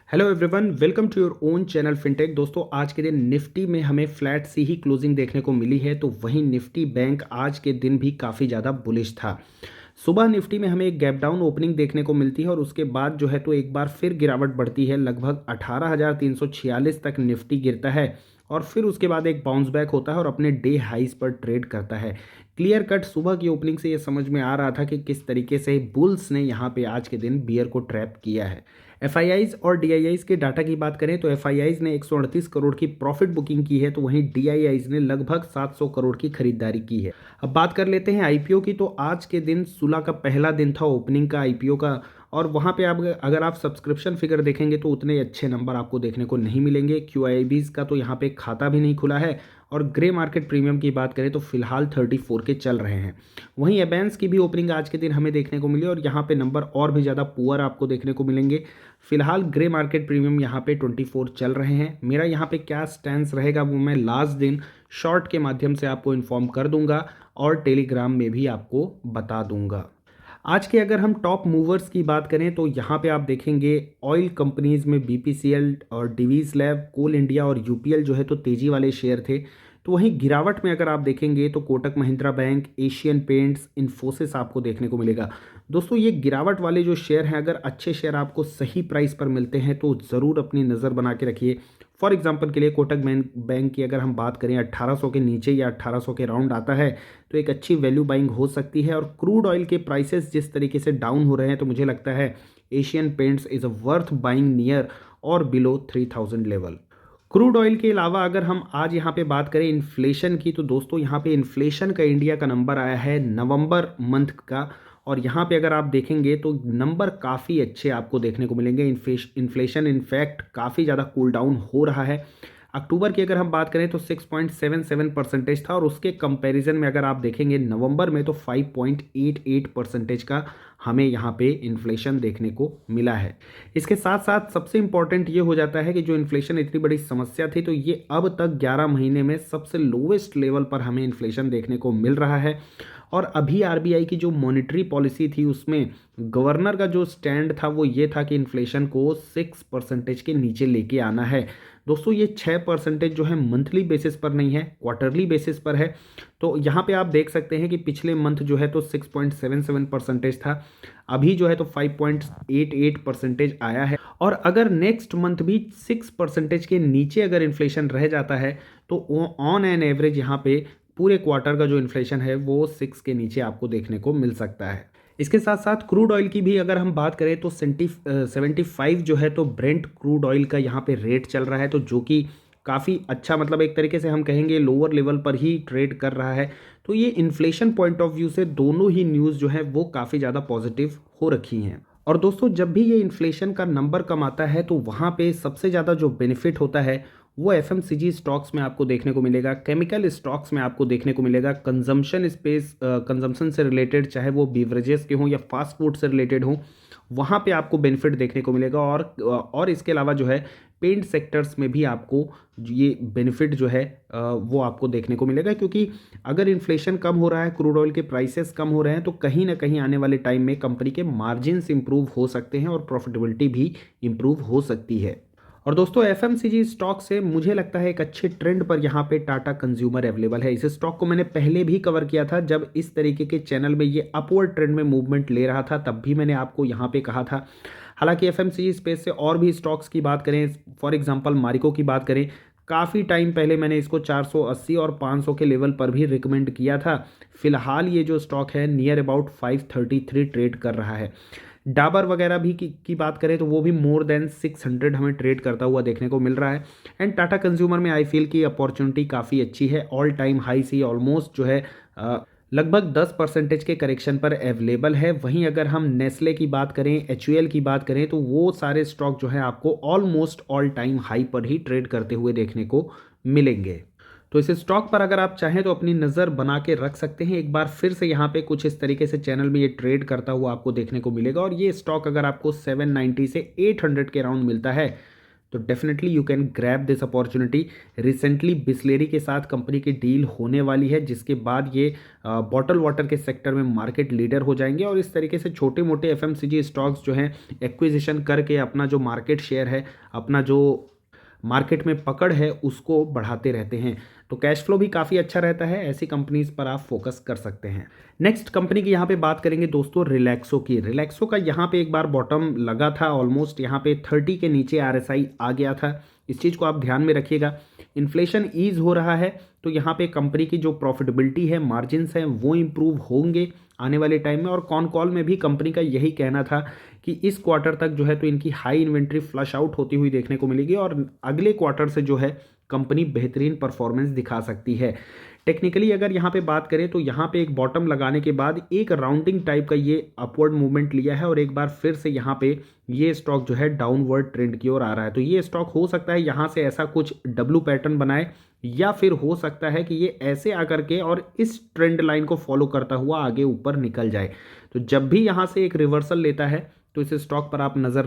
Hello everyone, welcome to your own channel Fintech. दोस्तों, आज के दिन निफ्टी में हमें फ्लैट सी ही क्लोजिंग देखने को मिली है, तो वहीं निफ्टी बैंक आज के दिन भी काफ़ी ज़्यादा बुलिश था। सुबह निफ्टी में हमें एक गैप डाउन ओपनिंग देखने को मिलती है और उसके बाद जो है तो एक बार फिर गिरावट बढ़ती है। लगभग 18,346 तक निफ्टी गिरता है और फिर उसके बाद एक बाउंस बैक होता है और अपने डे हाइज पर ट्रेड करता है। क्लियर कट सुबह की ओपनिंग से ये समझ में आ रहा था कि किस तरीके से बुल्स ने यहाँ पे आज के दिन बियर को ट्रैप किया है। एफआईआईज और डीआईआईज के डाटा की बात करें तो एफआईआईज ने 138 करोड़ की प्रॉफिट बुकिंग की है, तो वहीं डीआईआईज ने लगभग 700 करोड़ की खरीदारी की है। अब बात कर लेते हैं आईपीओ की। तो आज के दिन सुलह का पहला दिन था ओपनिंग का आईपीओ का, और वहाँ पे आप अगर आप सब्सक्रिप्शन फिगर देखेंगे तो उतने अच्छे नंबर आपको देखने को नहीं मिलेंगे। क्यूआईबीज का तो यहाँ पे खाता भी नहीं खुला है, और ग्रे मार्केट प्रीमियम की बात करें तो फिलहाल 34 के चल रहे हैं। वहीं एबेंस की भी ओपनिंग आज के दिन हमें देखने को मिली और यहाँ पे नंबर और भी ज़्यादा पुअर आपको देखने को मिलेंगे। फिलहाल ग्रे मार्केट प्रीमियम यहाँ पे 24 चल रहे हैं। मेरा यहाँ पे क्या स्टैंस रहेगा वो मैं लास्ट दिन शॉर्ट के माध्यम से आपको इन्फॉर्म कर दूंगा और टेलीग्राम में भी आपको बता दूंगा। आज के अगर हम टॉप मूवर्स की बात करें तो यहाँ पे आप देखेंगे ऑयल कंपनीज में बीपीसीएल और डिवीज लैब, कोल इंडिया और यूपीएल जो है तो तेजी वाले शेयर थे। तो वहीं गिरावट में अगर आप देखेंगे तो Kotak Mahindra bank, Asian paints, Infosys आपको देखने को मिलेगा। दोस्तों, ये गिरावट वाले जो शेयर हैं, अगर अच्छे शेयर आपको सही प्राइस पर मिलते हैं तो ज़रूर अपनी नज़र बना के रखिए। फॉर एग्जांपल के लिए कोटक बैंक की अगर हम बात करें 1800 के नीचे या 1800 के राउंड आता है तो एक अच्छी वैल्यू बाइंग हो सकती है। और क्रूड ऑयल के प्राइसेस जिस तरीके से डाउन हो रहे हैं तो मुझे लगता है Asian paints is a worth buying near और बिलो 3000 लेवल। क्रूड ऑयल के अलावा अगर हम आज यहाँ पे बात करें इन्फ्लेशन की, तो दोस्तों यहाँ पे इन्फ्लेशन का इंडिया का नंबर आया है नवंबर मंथ का, और यहाँ पे अगर आप देखेंगे तो नंबर काफ़ी अच्छे आपको देखने को मिलेंगे। इन्फ्लेशन इनफैक्ट काफ़ी ज़्यादा कूल डाउन हो रहा है। अक्टूबर की अगर हम बात करें तो 6.77% था, और उसके कंपैरिजन में अगर आप देखेंगे नवंबर में तो 5.88% का हमें यहाँ पे इन्फ्लेशन देखने को मिला है। इसके साथ साथ सबसे इम्पॉर्टेंट ये हो जाता है कि जो इन्फ्लेशन इतनी बड़ी समस्या थी तो ये अब तक 11 महीने में सबसे लोवेस्ट लेवल पर हमें इन्फ्लेशन देखने को मिल रहा है। और अभी आरबीआई की जो मॉनेटरी पॉलिसी थी उसमें गवर्नर का जो स्टैंड था वो ये था कि इन्फ्लेशन को 6% के नीचे लेके आना है। दोस्तों, ये 6% जो है मंथली बेसिस पर नहीं है, क्वार्टरली बेसिस पर है। तो यहाँ पे आप देख सकते हैं कि पिछले मंथ जो है तो 6.77% था, अभी जो है तो 5.88% आया है। और अगर नेक्स्ट मंथ भी 6% के नीचे अगर इन्फ्लेशन रह जाता है तो ऑन एन एवरेज यहाँ पे पूरे क्वार्टर का जो इन्फ्लेशन है वो 6 के नीचे आपको देखने को मिल सकता है। इसके साथ साथ क्रूड ऑयल की भी अगर हम बात करें तो 75 जो है तो ब्रेंट क्रूड ऑयल का यहाँ पे रेट चल रहा है, तो जो कि काफ़ी अच्छा, मतलब एक तरीके से हम कहेंगे लोअर लेवल पर ही ट्रेड कर रहा है। तो ये इन्फ्लेशन पॉइंट ऑफ व्यू से दोनों ही न्यूज़ जो है वो काफ़ी ज़्यादा पॉजिटिव हो रखी हैं। और दोस्तों, जब भी ये इन्फ्लेशन का नंबर कम आता है तो वहाँ पे सबसे ज़्यादा जो बेनिफिट होता है वो एफएमसीजी स्टॉक्स में आपको देखने को मिलेगा, केमिकल स्टॉक्स में आपको देखने को मिलेगा, कंजम्पशन स्पेस कंजम्पशन से रिलेटेड, चाहे वो बीवरेजेस के हों या फास्ट फूड से रिलेटेड हों, वहाँ पे आपको बेनिफिट देखने को मिलेगा। और इसके अलावा जो है पेंट सेक्टर्स में भी आपको ये बेनिफिट जो है वो आपको देखने को मिलेगा, क्योंकि अगर इन्फ्लेशन कम हो रहा है, क्रूड ऑयल के प्राइसेस कम हो रहे हैं, तो कहीं ना कहीं आने वाले टाइम में कंपनी के मार्जिन्स इंप्रूव हो सकते हैं और प्रॉफिटेबिलिटी भी इंप्रूव हो सकती है। और दोस्तों, एफएमसीजी स्टॉक से मुझे लगता है एक अच्छे ट्रेंड पर यहाँ पे टाटा कंज्यूमर अवेलेबल है। इस स्टॉक को मैंने पहले भी कवर किया था जब इस तरीके के चैनल में ये अपवर्ड ट्रेंड में मूवमेंट ले रहा था, तब भी मैंने आपको यहाँ पे कहा था। हालांकि एफएमसीजी स्पेस से और भी स्टॉक्स की बात करें, फॉर एग्जांपल मारिको की बात करें, काफ़ी टाइम पहले मैंने इसको 480 और 500 के लेवल पर भी रिकमेंड किया था। फिलहाल ये जो स्टॉक है नियर अबाउट 533 ट्रेड कर रहा है। डाबर वगैरह भी की बात करें तो वो भी मोर देन 600 हमें ट्रेड करता हुआ देखने को मिल रहा है। एंड टाटा कंज्यूमर में आई फील की अपॉर्चुनिटी काफ़ी अच्छी है, ऑल टाइम हाई सी ऑलमोस्ट जो है लगभग 10% के करेक्शन पर अवेलेबल है। वहीं अगर हम नेस्ले की बात करें, एचयूएल की बात करें, तो वो सारे स्टॉक जो है आपको ऑलमोस्ट ऑल टाइम हाई पर ही ट्रेड करते हुए देखने को मिलेंगे। तो इस स्टॉक पर अगर आप चाहें तो अपनी नज़र बना के रख सकते हैं। एक बार फिर से यहाँ पे कुछ इस तरीके से चैनल में ये ट्रेड करता हुआ आपको देखने को मिलेगा, और ये स्टॉक अगर आपको 790 से 800 के राउंड मिलता है तो definitely you can grab this opportunity. Recently Bisleri के साथ कंपनी की डील होने वाली है, जिसके बाद ये बॉटल वाटर के सेक्टर में मार्केट लीडर हो जाएंगे और इस तरीके से छोटे मोटे एफएमसीजी स्टॉक्स जो हैं एक्विजिशन करके अपना जो मार्केट शेयर है, अपना जो मार्केट में पकड़ है, उसको बढ़ाते रहते हैं। तो कैश फ्लो भी काफ़ी अच्छा रहता है, ऐसी कंपनीज पर आप फोकस कर सकते हैं। नेक्स्ट कंपनी की यहाँ पे बात करेंगे दोस्तों रिलैक्सो की। रिलैक्सो का यहाँ पे एक बार बॉटम लगा था, ऑलमोस्ट यहाँ पे 30 के नीचे आरएसआई आ गया था। इस चीज़ को आप ध्यान में रखिएगा। इन्फ्लेशन ईज हो रहा है, तो यहाँ पे कंपनी की जो प्रॉफिटेबिलिटी है, मार्जिन्स हैं, वो इम्प्रूव होंगे आने वाले टाइम में। और कॉन कॉल में भी कंपनी का यही कहना था कि इस क्वार्टर तक जो है तो इनकी हाई इन्वेंट्री फ्लश आउट होती हुई देखने को मिलेगी और अगले क्वार्टर से जो है कंपनी बेहतरीन परफॉर्मेंस दिखा सकती है। टेक्निकली अगर यहाँ पे बात करें तो यहाँ पे एक बॉटम लगाने के बाद एक राउंडिंग टाइप का ये अपवर्ड मूवमेंट लिया है और एक बार फिर से यहाँ पे ये स्टॉक जो है डाउनवर्ड ट्रेंड की ओर आ रहा है। तो ये स्टॉक हो सकता है यहाँ से ऐसा कुछ डब्लू पैटर्न बनाए, या फिर हो सकता है कि ये ऐसे आकर के और इस ट्रेंड लाइन को फॉलो करता हुआ आगे ऊपर निकल जाए। तो जब भी यहाँ से एक रिवर्सल लेता है तो इस स्टॉक पर आप नज़र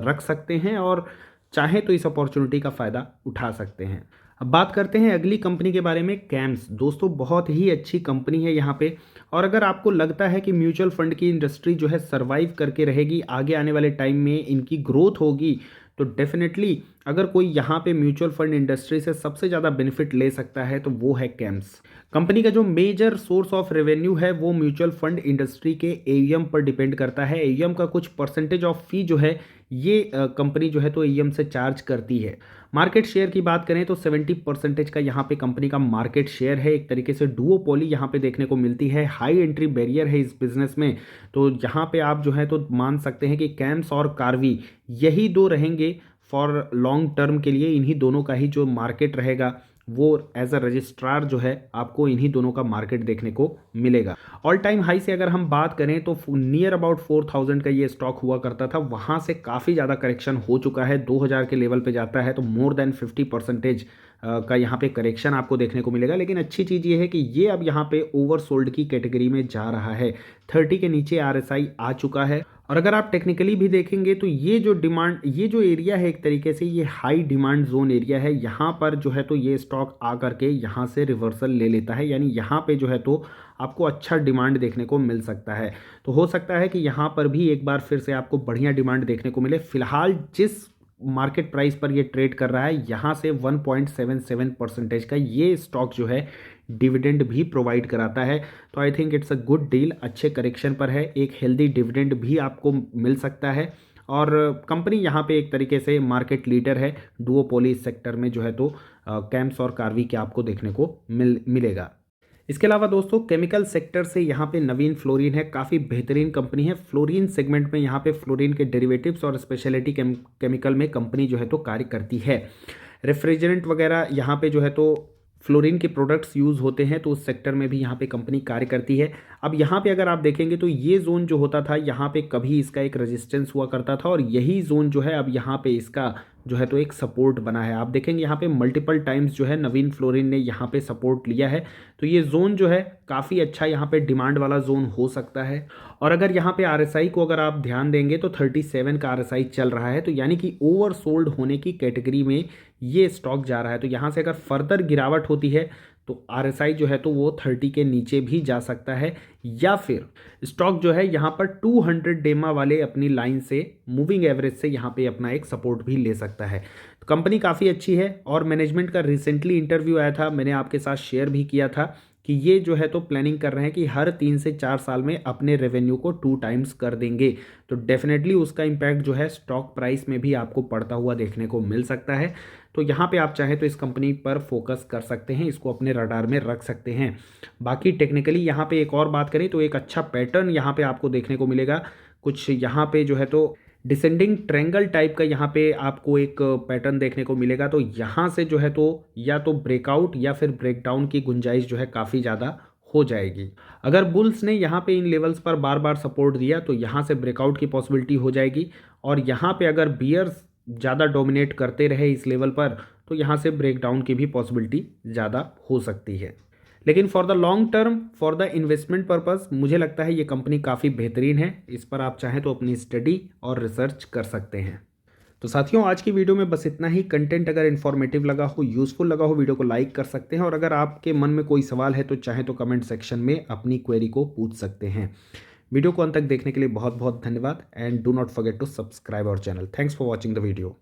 रख सकते हैं और चाहे तो इस अपॉर्चुनिटी का फ़ायदा उठा सकते हैं। अब बात करते हैं अगली कंपनी के बारे में, कैम्स। दोस्तों बहुत ही अच्छी कंपनी है यहाँ पे, और अगर आपको लगता है कि म्यूचुअल फंड की इंडस्ट्री जो है सर्वाइव करके रहेगी, आगे आने वाले टाइम में इनकी ग्रोथ होगी, तो डेफिनेटली अगर कोई यहाँ पे म्यूचुअल फंड इंडस्ट्री से सबसे ज़्यादा बेनिफिट ले सकता है तो वो है कैम्स। कंपनी का जो मेजर सोर्स ऑफ रेवेन्यू है वो म्यूचुअल फंड इंडस्ट्री के एईएम पर डिपेंड करता है। एईएम का कुछ परसेंटेज ऑफ फी जो है ये कंपनी जो है तो एईएम से चार्ज करती है। मार्केट शेयर की बात करें तो 70% का यहाँ पे कंपनी का मार्केट शेयर है। एक तरीके से डुओपोली यहाँ पे देखने को मिलती है, हाई एंट्री बैरियर है इस बिजनेस में। तो यहाँ पे आप जो है तो मान सकते हैं कि कैम्स और कार्वी यही दो रहेंगे फॉर लॉन्ग टर्म के लिए। इन्हीं दोनों का ही जो मार्केट रहेगा वो एज अ रजिस्ट्रार जो है आपको इन्हीं दोनों का मार्केट देखने को मिलेगा। ऑल टाइम हाई से अगर हम बात करें तो नियर अबाउट 4000 का ये स्टॉक हुआ करता था, वहाँ से काफ़ी ज़्यादा करेक्शन हो चुका है। 2000 के लेवल पे जाता है तो मोर देन 50% का यहाँ पे करेक्शन आपको देखने को मिलेगा। लेकिन अच्छी चीज़ ये है कि ये अब यहाँ पे ओवरसोल्ड की कैटेगरी में जा रहा है। 30 के नीचे आरएसआई आ चुका है और अगर आप टेक्निकली भी देखेंगे तो ये जो डिमांड, ये जो एरिया है एक तरीके से ये हाई डिमांड जोन एरिया है। यहाँ पर जो है तो ये स्टॉक आ करके यहाँ से रिवर्सल ले लेता है, यानी यहाँ पे जो है तो आपको अच्छा डिमांड देखने को मिल सकता है। तो हो सकता है कि यहाँ पर भी एक बार फिर से आपको बढ़िया डिमांड देखने को मिले। फिलहाल जिस मार्केट प्राइस पर ये ट्रेड कर रहा है, यहाँ से 1.77% का ये स्टॉक जो है डिविडेंड भी प्रोवाइड कराता है। तो I think it's a good deal, अच्छे करेक्शन पर है, एक हेल्दी डिविडेंड भी आपको मिल सकता है और कंपनी यहाँ पे एक तरीके से मार्केट लीडर है डुओपोली सेक्टर में जो है तो कैम्स और कार्वी के आपको देखने को मिलेगा। इसके अलावा दोस्तों केमिकल सेक्टर से यहाँ पे नवीन फ्लोरीन है, काफ़ी बेहतरीन कंपनी है। फ्लोरीन सेगमेंट में यहाँ पे फ्लोरीन के डेरिवेटिव्स और स्पेशलिटी केमिकल में कंपनी जो है तो कार्य करती है। रेफ्रिजरेंट वगैरह यहाँ पे जो है तो फ्लोरीन के प्रोडक्ट्स यूज़ होते हैं, तो उस सेक्टर में भी यहाँ पे कंपनी कार्य करती है। अब यहाँ पे अगर आप देखेंगे तो ये जोन जो होता था यहाँ पे कभी इसका एक रेजिस्टेंस हुआ करता था और यही जोन जो है अब यहाँ पे इसका जो है तो एक सपोर्ट बना है। आप देखेंगे यहाँ पे मल्टीपल टाइम्स जो है नवीन फ्लोरिन ने यहाँ पे सपोर्ट लिया है। तो ये जोन जो है काफ़ी अच्छा यहाँ पे डिमांड वाला जोन हो सकता है। और अगर यहाँ पे आरएसआई को अगर आप ध्यान देंगे तो 37 का आरएसआई चल रहा है, तो यानी कि ओवर सोल्ड होने की कैटेगरी में ये स्टॉक जा रहा है। तो यहाँ से अगर फर्दर गिरावट होती है तो आरएसआई जो है तो वो 30 के नीचे भी जा सकता है, या फिर स्टॉक जो है यहाँ पर 200 डेमा वाले अपनी लाइन से मूविंग एवरेज से यहाँ पे अपना एक सपोर्ट भी ले सकता है। तो कंपनी काफ़ी अच्छी है और मैनेजमेंट का रिसेंटली इंटरव्यू आया था, मैंने आपके साथ शेयर भी किया था कि ये जो है तो प्लानिंग कर रहे हैं कि हर 3 से 4 साल में अपने रेवेन्यू को 2 टाइम्स कर देंगे। तो डेफिनेटली उसका इम्पैक्ट जो है स्टॉक प्राइस में भी आपको पड़ता हुआ देखने को मिल सकता है। तो यहाँ पे आप चाहें तो इस कंपनी पर फोकस कर सकते हैं, इसको अपने रडार में रख सकते हैं। बाकी टेक्निकली यहाँ पे एक और बात करें तो एक अच्छा पैटर्न यहाँ पे आपको देखने को मिलेगा। कुछ यहाँ पे जो है तो डिसेंडिंग ट्रायंगल टाइप का यहाँ पे आपको एक पैटर्न देखने को मिलेगा। तो यहाँ से जो है तो या तो ब्रेकआउट या फिर ब्रेकडाउन की गुंजाइश जो है काफ़ी ज़्यादा हो जाएगी। अगर बुल्स ने यहाँ पे इन लेवल्स पर बार बार सपोर्ट दिया तो यहाँ से ब्रेकआउट की पॉसिबिलिटी हो जाएगी, और यहाँ पे अगर बियर्स ज़्यादा डोमिनेट करते रहे इस लेवल पर तो यहाँ से ब्रेकडाउन की भी पॉसिबिलिटी ज़्यादा हो सकती है। लेकिन for the long term, for the investment purpose मुझे लगता है ये कंपनी काफ़ी बेहतरीन है। इस पर आप चाहें तो अपनी स्टडी और रिसर्च कर सकते हैं। तो साथियों आज की वीडियो में बस इतना ही। कंटेंट अगर इन्फॉर्मेटिव लगा हो, यूज़फुल लगा हो, वीडियो को लाइक कर सकते हैं और अगर आपके मन में कोई सवाल है तो चाहे तो कमेंट सेक्शन में अपनी क्वेरी को पूछ सकते हैं। वीडियो को अंत तक देखने के लिए बहुत बहुत धन्यवाद and do not forget to subscribe our channel. Thanks for watching the video.